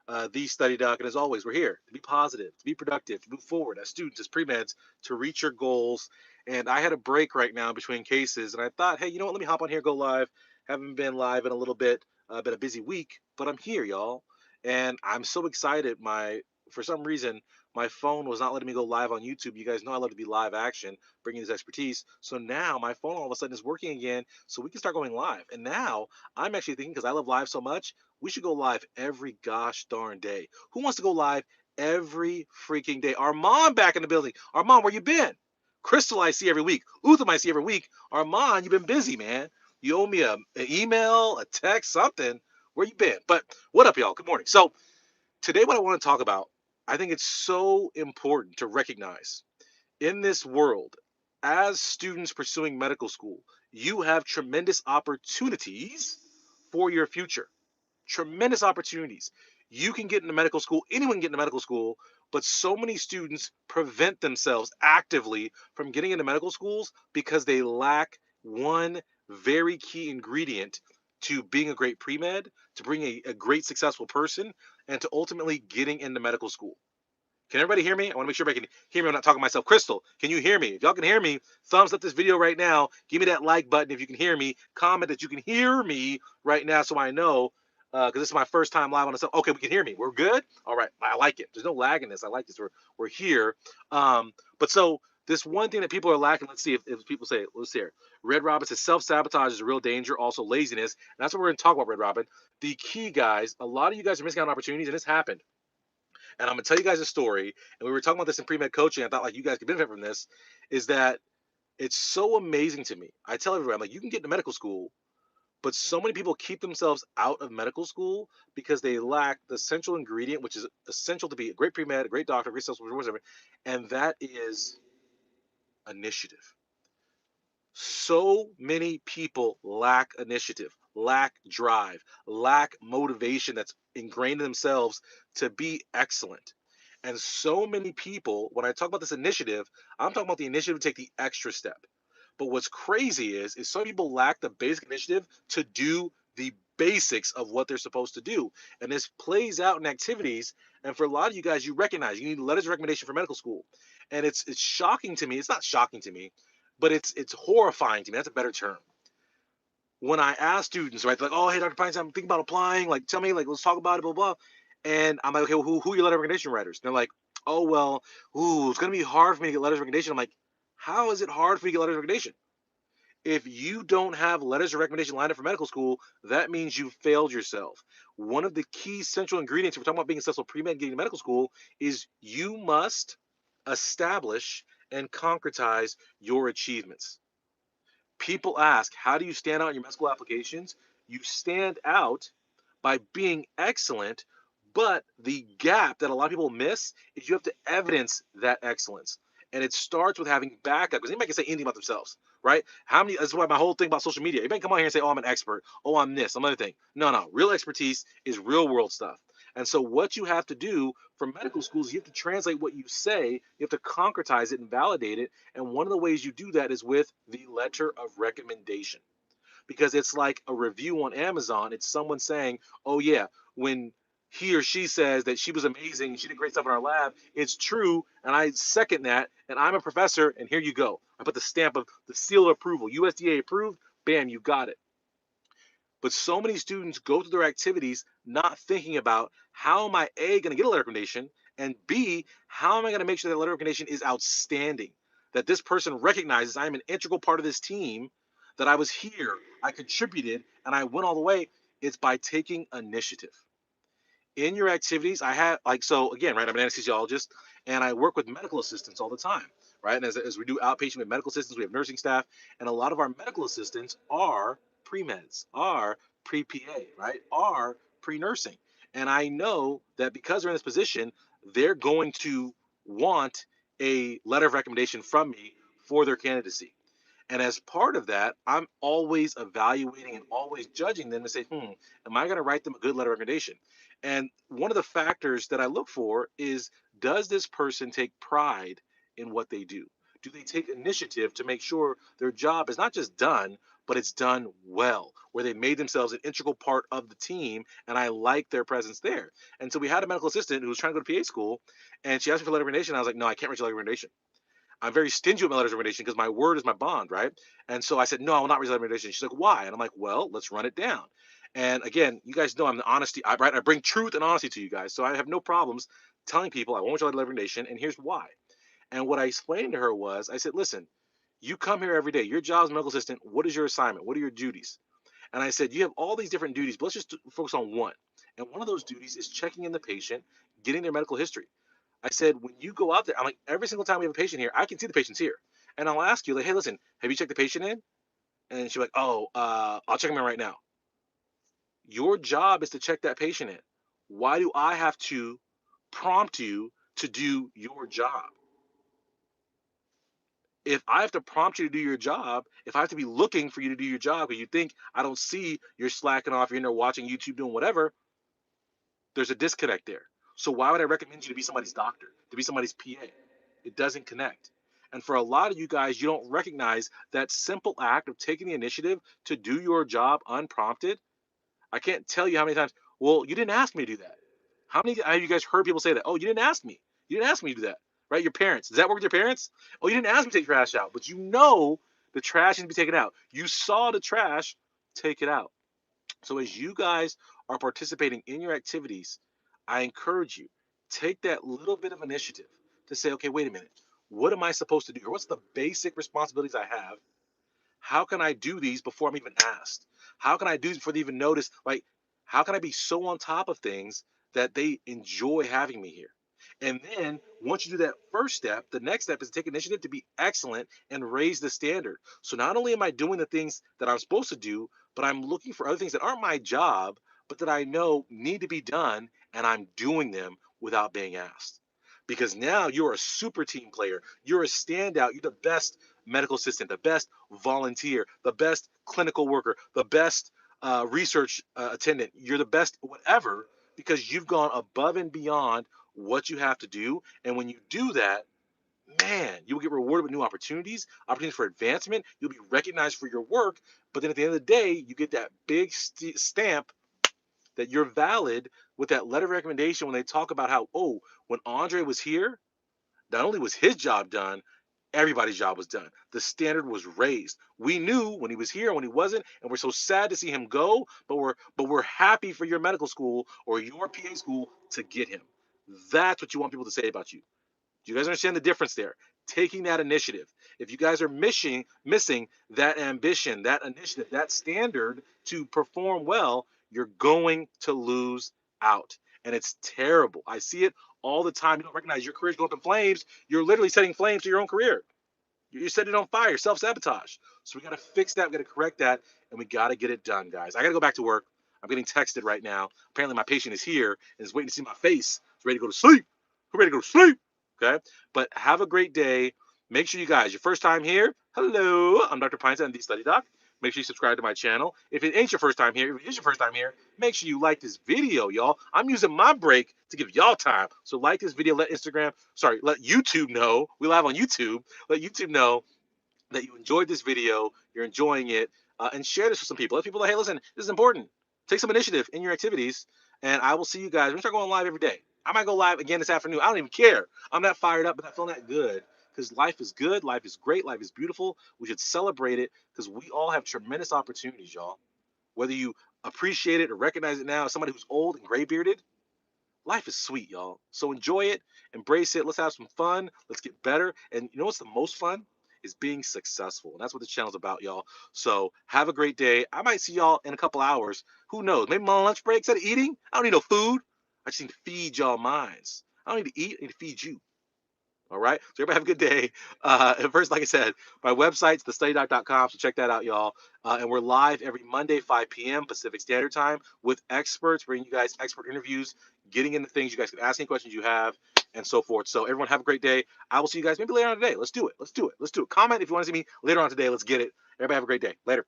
the study doc. And as always, we're here to be positive, to be productive, to move forward as students, as pre-meds, to reach your goals. And I had a break right now between cases, and I thought, hey, you know what? Let me hop on here, go live. Haven't been live in a little bit. Been a busy week, but I'm here, y'all, and I'm so excited. For some reason, my phone was not letting me go live on YouTube. You guys know I love to be live action, bringing this expertise. So now my phone all of a sudden is working again, so we can start going live. And now I'm actually thinking, because I love live so much, we should go live every gosh darn day. Who wants to go live every freaking day? Armand back in the building. Armand, where you been? Crystal, I see every week. Utham, I see every week. Armand, you've been busy, man. You owe me an email, a text, something. Where you been? But what up, y'all? Good morning. So today, what I want to talk about, I think it's so important to recognize in this world, as students pursuing medical school, you have tremendous opportunities for your future. Tremendous opportunities. You can get into medical school, anyone can get into medical school, but so many students prevent themselves actively from getting into medical schools because they lack one very key ingredient to being a great pre-med, to being a great successful person, and to ultimately getting into medical school. Can everybody hear me? I want to make sure everybody can hear me. I'm not talking to myself. Crystal, can you hear me? If y'all can hear me, thumbs up this video right now. Give me that like button if you can hear me. Comment that you can hear me right now so I know, because this is my first time live on the. Okay, we can hear me. We're good? All right. I like it. There's no lag in this. I like this. We're here. But so this one thing that people are lacking, let's see if people say it. Let's hear. Red Robin says self-sabotage is a real danger. Also laziness. And that's what we're going to talk about, Red Robin. The key, guys, a lot of you guys are missing out on opportunities, and this happened. And I'm gonna tell you guys a story, and we were talking about this in pre-med coaching. I thought like you guys could benefit from this. Is that it's so amazing to me. I tell everyone, I'm like, you can get into medical school, but so many people keep themselves out of medical school because they lack the central ingredient, which is essential to be a great pre-med, a great doctor, a great salesperson, whatever, and that is initiative. So many people lack initiative, lack drive, lack motivation that's ingrained in themselves to be excellent. And so many people, when I talk about this initiative, I'm talking about the initiative to take the extra step. But what's crazy is some people lack the basic initiative to do the basics of what they're supposed to do. And this plays out in activities. And for a lot of you guys, you recognize you need letters of recommendation for medical school. And it's shocking to me. It's not shocking to me, but it's horrifying to me. That's a better term. When I ask students, right, they're like, oh, hey, Dr. Pines, I'm thinking about applying. Like, tell me, like, let's talk about it, blah, blah. And I'm like, okay, well, who are your letter of recommendation writers? And they're like, oh, well, it's going to be hard for me to get letters of recommendation. I'm like, how is it hard for you to get letters of recommendation? If you don't have letters of recommendation lined up for medical school, that means you failed yourself. One of the key central ingredients, if we're talking about being a successful pre-med getting to medical school, is you must establish and concretize your achievements. People ask, how do you stand out in your med school applications? You stand out by being excellent, but the gap that a lot of people miss is you have to evidence that excellence. And it starts with having backup, because anybody can say anything about themselves, right? That's why my whole thing about social media, anybody come on here and say, oh, I'm an expert. Oh, I'm this, I'm another thing. No. Real expertise is real world stuff. And so what you have to do for medical schools, you have to translate what you say, you have to concretize it and validate it. And one of the ways you do that is with the letter of recommendation, because it's like a review on Amazon. It's someone saying, oh, yeah, when he or she says that she was amazing, she did great stuff in our lab, it's true, and I second that, and I'm a professor, and here you go. I put the stamp of the seal of approval, USDA approved, bam, you got it. But so many students go through their activities not thinking about, how am I A, going to get a letter of recommendation, and B, how am I going to make sure that letter of recommendation is outstanding, that this person recognizes I'm an integral part of this team, that I was here, I contributed, and I went all the way. It's by taking initiative. In your activities, I have, like, so again, right, I'm an anesthesiologist, and I work with medical assistants all the time, right? And as we do outpatient with medical assistants, we have nursing staff, and a lot of our medical assistants are pre-meds, are pre-PA, right, are pre-nursing. And I know that because they're in this position, they're going to want a letter of recommendation from me for their candidacy. And as part of that, I'm always evaluating and always judging them to say, am I going to write them a good letter of recommendation? And one of the factors that I look for is, does this person take pride in what they do? Do they take initiative to make sure their job is not just done, but it's done well, where they made themselves an integral part of the team, and I like their presence there. And so we had a medical assistant who was trying to go to PA school, and she asked me for a letter of recommendation. I was like, no, I can't write you a letter of recommendation. I'm very stingy with my letters of recommendation because my word is my bond, right? And so I said, no, I will not read a letter of recommendation. She's like, why? And I'm like, well, let's run it down. And again, you guys know I'm the honesty, right? I bring truth and honesty to you guys. So I have no problems telling people I won't write a letter of recommendation, and here's why. And what I explained to her was, I said, listen, you come here every day. Your job as a medical assistant, what is your assignment? What are your duties? And I said, you have all these different duties, but let's just focus on one. And one of those duties is checking in the patient, getting their medical history. I said, when you go out there, I'm like, every single time we have a patient here, I can see the patient's here. And I'll ask you, like, hey, listen, have you checked the patient in? And she's like, oh, I'll check him in right now. Your job is to check that patient in. Why do I have to prompt you to do your job? If I have to prompt you to do your job, if I have to be looking for you to do your job because you think I don't see you're slacking off, you're in there watching YouTube, doing whatever, there's a disconnect there. So why would I recommend you to be somebody's doctor, to be somebody's PA? It doesn't connect. And for a lot of you guys, you don't recognize that simple act of taking the initiative to do your job unprompted. I can't tell you how many times, well, you didn't ask me to do that. How many have you guys heard people say that? Oh, you didn't ask me. You didn't ask me to do that. Right? Your parents. Does that work with your parents? Oh, you didn't ask me to take trash out. But you know the trash needs to be taken out. You saw the trash, take it out. So as you guys are participating in your activities, I encourage you, take that little bit of initiative to say, okay, wait a minute. What am I supposed to do? Or what's the basic responsibilities I have? How can I do these before I'm even asked? How can I do these before they even notice? Like, how can I be so on top of things that they enjoy having me here? And then once you do that first step, the next step is to take initiative to be excellent and raise the standard. So not only am I doing the things that I'm supposed to do, but I'm looking for other things that aren't my job, but that I know need to be done, and I'm doing them without being asked. Because now you're a super team player. You're a standout. You're the best medical assistant, the best volunteer, the best clinical worker, the best research attendant. You're the best whatever because you've gone above and beyond what you have to do. And when you do that, man, you'll get rewarded with new opportunities, opportunities for advancement. You'll be recognized for your work. But then at the end of the day, you get that big stamp that you're valid with that letter of recommendation when they talk about how, oh, when Andre was here, not only was his job done, everybody's job was done. The standard was raised. We knew when he was here and when he wasn't, and we're so sad to see him go, but we're happy for your medical school or your PA school to get him. That's what you want people to say about you. Do you guys understand the difference there? Taking that initiative. If you guys are missing that ambition, that initiative, that standard to perform well, you're going to lose out. And it's terrible. I see it all the time. You don't recognize your career's going up in flames. You're literally setting flames to your own career. You're setting it on fire, self-sabotage. So we got to fix that. We got to correct that. And we got to get it done, guys. I got to go back to work. I'm getting texted right now. Apparently my patient is here and is waiting to see my face. He's ready to go to sleep. Who's ready to go to sleep? Okay. But have a great day. Make sure you guys, your first time here, hello, I'm Dr. Pinesett, I'm the Study Doc. Make sure you subscribe to my channel. If it ain't your first time here, if it is your first time here, make sure you like this video, y'all. I'm using my break to give y'all time. So like this video, let YouTube know. We live on YouTube. Let YouTube know that you enjoyed this video, you're enjoying it, and share this with some people. Let people know, hey, listen, this is important. Take some initiative in your activities, and I will see you guys. We're going to start going live every day. I might go live again this afternoon. I don't even care. I'm not fired up, but I feel that good because life is good. Life is great. Life is beautiful. We should celebrate it because we all have tremendous opportunities, y'all. Whether you appreciate it or recognize it now as somebody who's old and gray-bearded, life is sweet, y'all. So enjoy it, embrace it. Let's have some fun. Let's get better. And you know what's the most fun? Is being successful. And that's what the channel's about, y'all. So have a great day. I might see y'all in a couple hours. Who knows? Maybe my lunch break instead of eating. I don't need no food. I just need to feed y'all minds. I don't need to eat. I need to feed you. All right. So everybody have a good day. First, like I said, my website's thestudydoc.com. So check that out, y'all. And we're live every Monday, 5 p.m. Pacific Standard Time with experts, bringing you guys expert interviews, getting into things you guys can ask any questions you have, and so forth. So everyone have a great day. I will see you guys maybe later on today. Let's do it. Let's do it. Let's do it. Comment if you want to see me later on today. Let's get it. Everybody have a great day. Later.